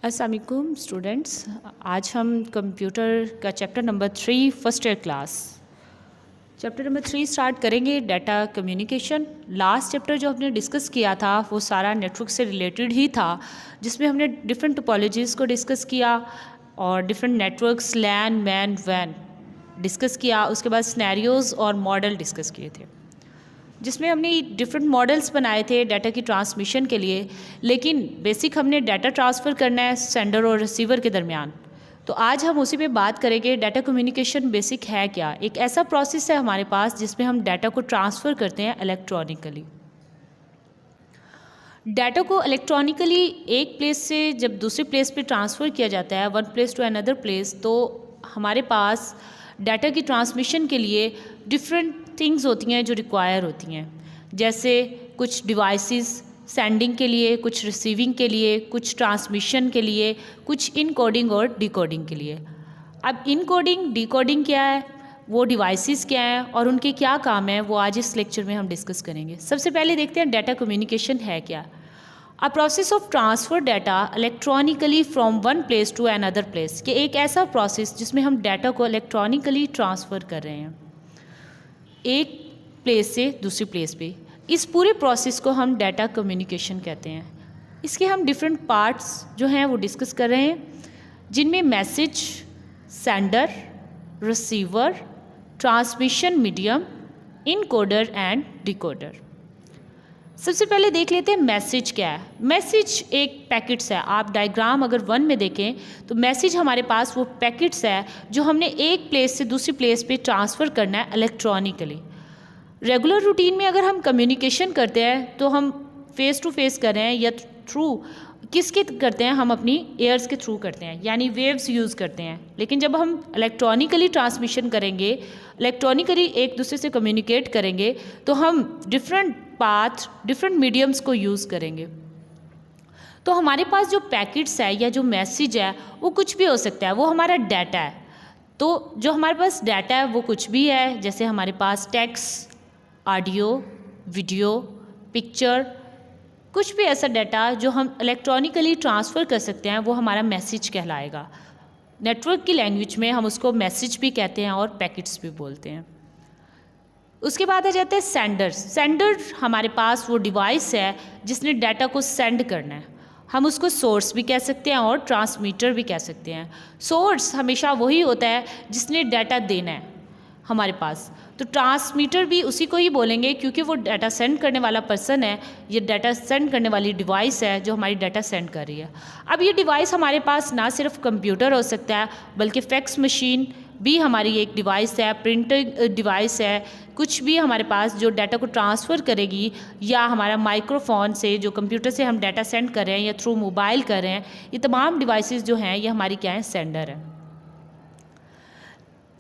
अस्सलाम वालेकुम स्टूडेंट्स। आज हम कंप्यूटर का chapter number 3 first year class chapter number 3 start करेंगे। Data communication. लास्ट चैप्टर जो हमने डिस्कस किया था वो सारा नेटवर्क से रिलेटेड ही था, जिसमें हमने डिफरेंट टोपोलॉजीज़ को डिस्कस किया और डिफरेंट नेटवर्क्स लैन मैन वैन डिस्कस किया। उसके बाद सिनेरियोज़ और मॉडल डिस्कस किए थे, जिसमें हमने डिफरेंट मॉडल्स बनाए थे डाटा की ट्रांसमिशन के लिए। लेकिन बेसिक हमने डाटा ट्रांसफ़र करना है सेंडर और रिसीवर के दरमियान, तो आज हम उसी पे बात करेंगे। डाटा कम्युनिकेशन बेसिक है क्या? एक ऐसा प्रोसेस है हमारे पास जिसमें हम डाटा को ट्रांसफ़र करते हैं इलेक्ट्रॉनिकली। डाटा को इलेक्ट्रॉनिकली एक प्लेस से जब दूसरे प्लेस पे ट्रांसफ़र किया जाता है, one place to another place, तो हमारे पास डाटा की ट्रांसमिशन के लिए डिफरेंट थिंग्स होती हैं जो रिक्वायर होती हैं। जैसे कुछ डिवाइसेस सेंडिंग के लिए, कुछ रिसीविंग के लिए, कुछ ट्रांसमिशन के लिए, कुछ इनकोडिंग और डिकोडिंग के लिए। अब इनकोडिंग डिकोडिंग क्या है, वो डिवाइसेस क्या हैं और उनके क्या काम है, वो आज इस लेक्चर में हम डिस्कस करेंगे। सबसे पहले देखते हैं डाटा कम्युनिकेशन है क्या। A process of transfer data electronically from one place to another place. कि एक ऐसा प्रोसेस जिसमें हम डाटा को इलेक्ट्रॉनिकली ट्रांसफ़र कर रहे हैं एक प्लेस से दूसरी प्लेस पे। इस पूरे प्रोसेस को हम डाटा कम्युनिकेशन कहते हैं। इसके हम डिफरेंट पार्ट्स जो हैं वो डिस्कस कर रहे हैं, जिनमें message, sender, receiver, transmission medium, encoder and decoder. सबसे पहले देख लेते हैं मैसेज क्या है। मैसेज एक पैकेट्स है। आप डायग्राम अगर 1 में देखें तो मैसेज हमारे पास वो पैकेट्स है जो हमने एक प्लेस से दूसरी प्लेस पे ट्रांसफ़र करना है इलेक्ट्रॉनिकली। रेगुलर रूटीन में अगर हम कम्युनिकेशन करते हैं तो हम फेस टू फेस कर रहे हैं या थ्रू किसके करते हैं, हम अपनी एयर्स के थ्रू करते हैं, यानी वेव्स यूज़ करते हैं। लेकिन जब हम इलेक्ट्रॉनिकली ट्रांसमिशन करेंगे, इलेक्ट्रॉनिकली एक दूसरे से कम्युनिकेट करेंगे, तो हम डिफरेंट पाथ, डिफरेंट मीडियम्स को यूज़ करेंगे। तो हमारे पास जो पैकेट्स है या जो मैसेज है वो कुछ भी हो सकता है, वो हमारा डाटा है। तो जो हमारे पास डाटा है वो कुछ भी है, जैसे हमारे पास टेक्स्ट, ऑडियो, वीडियो, पिक्चर, कुछ भी ऐसा डाटा जो हम इलेक्ट्रॉनिकली ट्रांसफ़र कर सकते हैं वो हमारा मैसेज कहलाएगा। नेटवर्क की लैंग्वेज में हम उसको मैसेज भी कहते हैं और पैकेट्स भी बोलते हैं। उसके बाद आ जाता है सेंडर। सेंडर हमारे पास वो डिवाइस है जिसने डाटा को सेंड करना है। हम उसको सोर्स भी कह सकते हैं और ट्रांसमीटर भी कह सकते हैं। सोर्स हमेशा वही होता है जिसने डाटा देना है हमारे पास, तो ट्रांसमीटर भी उसी को ही बोलेंगे क्योंकि वो डाटा सेंड करने वाला पर्सन है, ये डाटा सेंड करने वाली डिवाइस है जो हमारी डाटा सेंड कर रही है। अब ये डिवाइस हमारे पास ना सिर्फ कंप्यूटर हो सकता है बल्कि फैक्स मशीन भी हमारी एक डिवाइस है, प्रिंटर डिवाइस है, कुछ भी हमारे पास जो डाटा को ट्रांसफ़र करेगी, या हमारा माइक्रोफोन से जो कंप्यूटर से हम डाटा सेंड कर रहे हैं या थ्रू मोबाइल कर रहे हैं, ये तमाम डिवाइसेस जो हैं ये हमारी क्या है, सेंडर है।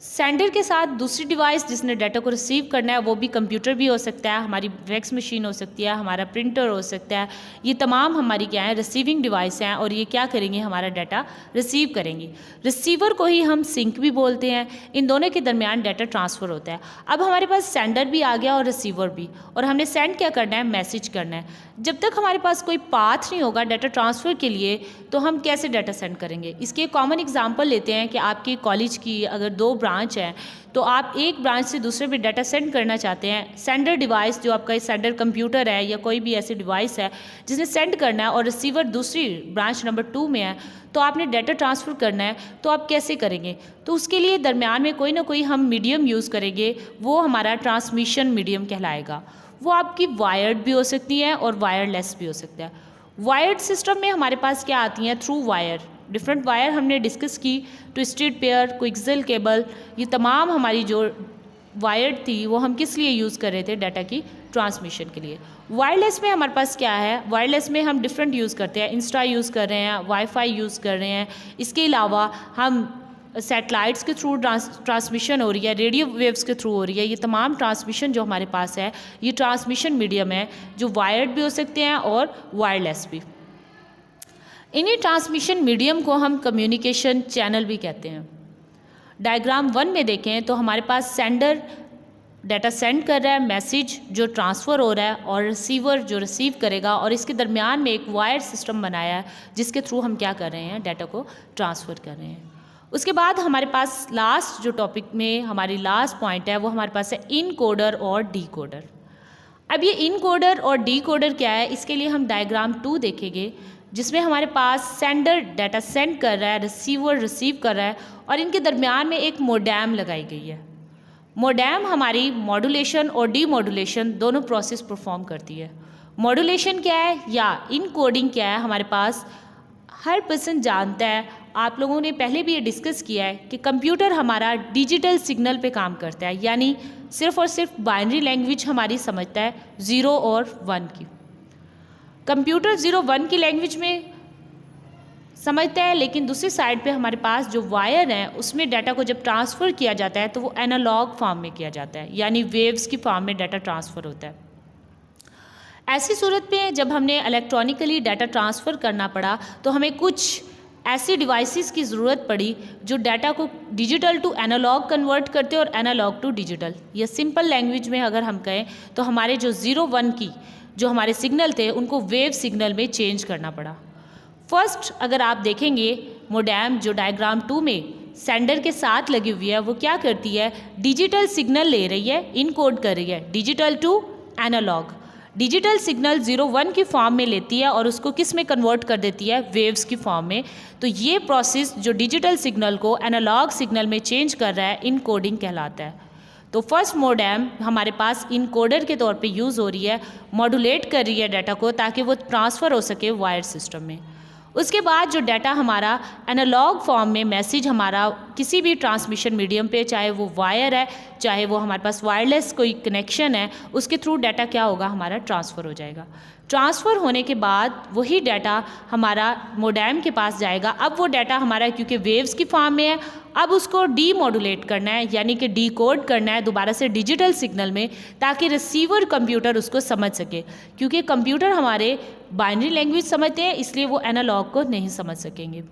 सेंडर के साथ दूसरी डिवाइस जिसने डाटा को रिसीव करना है वो भी कंप्यूटर भी हो सकता है, हमारी फैक्स मशीन हो सकती है, हमारा प्रिंटर हो सकता है। ये तमाम हमारी क्या है, रिसीविंग डिवाइस हैं और ये क्या करेंगे, हमारा डाटा रिसीव करेंगी। रिसीवर को ही हम सिंक भी बोलते हैं। इन दोनों के दरमियान डाटा ट्रांसफ़र होता है। अब हमारे पास सेंडर भी आ गया और रिसीवर भी, और हमने सेंड क्या करना है, मैसेज करना है। जब तक हमारे पास कोई पाथ नहीं होगा डाटा ट्रांसफ़र के लिए तो हम कैसे डाटा सेंड करेंगे। इसके कॉमन एग्जांपल लेते हैं कि आपकी कॉलेज की अगर 2 ब्रांच है तो आप एक ब्रांच से दूसरे पे डाटा सेंड करना चाहते हैं। सेंडर डिवाइस जो आपका सेंडर कंप्यूटर है या कोई भी ऐसी डिवाइस है जिसने सेंड करना है, और रिसीवर दूसरी ब्रांच नंबर 2 में है, तो आपने डाटा ट्रांसफ़र करना है, तो आप कैसे करेंगे। तो उसके लिए दरमियान में कोई ना कोई हम मीडियम यूज़ करेंगे, वो हमारा ट्रांसमिशन मीडियम कहलाएगा। वो आपकी वायर्ड भी हो सकती है और वायरलेस भी हो सकता है। वायर्ड सिस्टम में हमारे पास क्या आती हैं, थ्रू वायर। डिफरेंट वायर हमने डिस्कस की, ट्विस्टेड पेयर, कोएक्सियल केबल, ये तमाम हमारी जो वायर्ड थी वो हम किस लिए यूज़ कर रहे थे, डाटा की ट्रांसमिशन के लिए। वायरलेस में हमारे पास क्या है, वायरलेस में हम डिफरेंट यूज़ करते हैं, इंस्टा यूज़ कर रहे हैं, वाईफाई यूज़ कर रहे हैं। इसके अलावा हम सैटेलाइट्स के थ्रू ट्रांसमिशन हो रही है, रेडियो वेव्स के थ्रू हो रही है। ये तमाम ट्रांसमिशन जो हमारे पास है ये ट्रांसमिशन मीडियम है जो वायर्ड भी हो सकते हैं और वायरलेस भी। इन्हीं ट्रांसमिशन मीडियम को हम कम्युनिकेशन चैनल भी कहते हैं। डायग्राम 1 में देखें तो हमारे पास सेंडर डाटा सेंड कर रहा है, मैसेज जो ट्रांसफ़र हो रहा है, और रिसीवर जो रिसीव करेगा, और इसके दरमियान में एक वायर सिस्टम बनाया है जिसके थ्रू हम क्या कर रहे हैं, डाटा को ट्रांसफ़र कर रहे हैं। उसके बाद हमारे पास लास्ट जो टॉपिक में हमारी लास्ट पॉइंट है वो हमारे पास है इनकोडर और डीकोडर। अब ये इनकोडर और डीकोडर क्या है, इसके लिए हम डायग्राम 2 देखेंगे, जिसमें हमारे पास सेंडर डाटा सेंड कर रहा है, रिसीवर रिसीव कर रहा है, और इनके दरमियान में एक मोडेम लगाई गई है। मोडेम हमारी मॉड्यूलेशन और डीमॉड्यूलेशन दोनों प्रोसेस परफॉर्म करती है। मॉड्यूलेशन क्या है या इनकोडिंग क्या है, हमारे पास हर पर्सन जानता है, आप लोगों ने पहले भी ये डिस्कस किया है कि कंप्यूटर हमारा डिजिटल सिग्नल पे काम करता है, यानी सिर्फ और सिर्फ बाइनरी लैंग्वेज हमारी समझता है 0 और 1 की। कंप्यूटर 0-1 की लैंग्वेज में समझता है, लेकिन दूसरी साइड पे हमारे पास जो वायर है उसमें डाटा को जब ट्रांसफ़र किया जाता है तो वो एनालॉग फॉर्म में किया जाता है, यानी वेव्स की फॉर्म में डाटा ट्रांसफ़र होता है। ऐसी सूरत में जब हमने इलेक्ट्रॉनिकली डाटा ट्रांसफ़र करना पड़ा तो हमें कुछ ऐसी डिवाइसेस की ज़रूरत पड़ी जो डाटा को डिजिटल टू एनालॉग कन्वर्ट करते और एनालॉग टू डिजिटल, या सिंपल लैंग्वेज में अगर हम कहें तो हमारे जो 0-1 की जो हमारे सिग्नल थे उनको वेव सिग्नल में चेंज करना पड़ा। फर्स्ट अगर आप देखेंगे मोडेम जो डायग्राम 2 में सेंडर के साथ लगी हुई है, वो क्या करती है, डिजिटल सिग्नल ले रही है, इनकोड कर रही है digital to analogue. Digital signal 0-1 की फॉर्म में लेती है और उसको किस में कन्वर्ट कर देती है, वेव्स की फॉर्म में। तो ये प्रोसेस जो डिजिटल सिग्नल को एनालॉग सिग्नल में चेंज कर रहा है, इनकोडिंग कहलाता है। तो फर्स्ट मोडेम हमारे पास इनकोडर के तौर पे यूज़ हो रही है, मॉड्यूलेट कर रही है डाटा को ताकि वो ट्रांसफ़र हो सके वायर सिस्टम में। उसके बाद जो डाटा हमारा एनालॉग फॉर्म में मैसेज हमारा किसी भी ट्रांसमिशन मीडियम पे, चाहे वो वायर है चाहे वो हमारे पास वायरलेस कोई कनेक्शन है, उसके थ्रू डाटा क्या होगा, हमारा ट्रांसफ़र हो जाएगा। ट्रांसफ़र होने के बाद वही डाटा हमारा मोडेम के पास जाएगा। अब वो डाटा हमारा क्योंकि वेव्स की फॉर्म में है, अब उसको डीमॉड्यूलेट करना है, यानी कि डीकोड करना है दोबारा से डिजिटल सिग्नल में, ताकि रिसीवर कंप्यूटर उसको समझ सके। क्योंकि कंप्यूटर हमारे बाइनरी लैंग्वेज समझते हैं, इसलिए वो एनालॉग को नहीं समझ सकेंगे।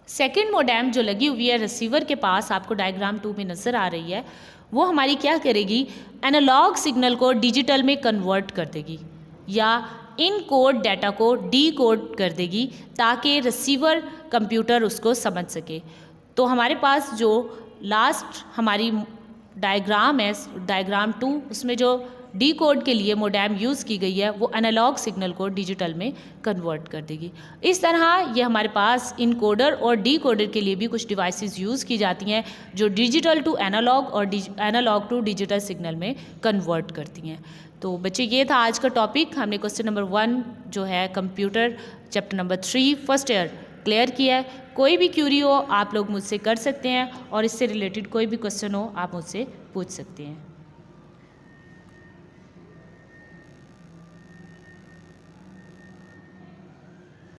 सेकेंड मोडेम जो लगी हुई है रिसीवर के पास, आपको डायग्राम 2 में नज़र आ रही है, वो हमारी क्या करेगी, एनालॉग सिग्नल को डिजिटल में कन्वर्ट कर देगी या इन कोड डाटा को डी कोड कर देगी ताकि रिसीवर कंप्यूटर उसको समझ सके। तो हमारे पास जो लास्ट हमारी डायग्राम है, डायग्राम 2, उसमें जो डी कोड के लिए मोडेम यूज़ की गई है वो एनालॉग सिग्नल को डिजिटल में कन्वर्ट कर देगी। इस तरह ये हमारे पास इनकोडर और डी कोडर के लिए भी कुछ डिवाइसेस यूज़ की जाती हैं जो डिजिटल टू एनालॉग और एनालॉग टू डिजिटल सिग्नल में कन्वर्ट करती हैं। तो बच्चे ये था आज का टॉपिक। हमने क्वेश्चन नंबर 1 जो है computer chapter number 3 first year clear किया है। कोई भी क्यूरी हो आप लोग मुझसे कर सकते हैं और इससे रिलेटेड कोई भी क्वेश्चन हो आप मुझसे पूछ सकते हैं।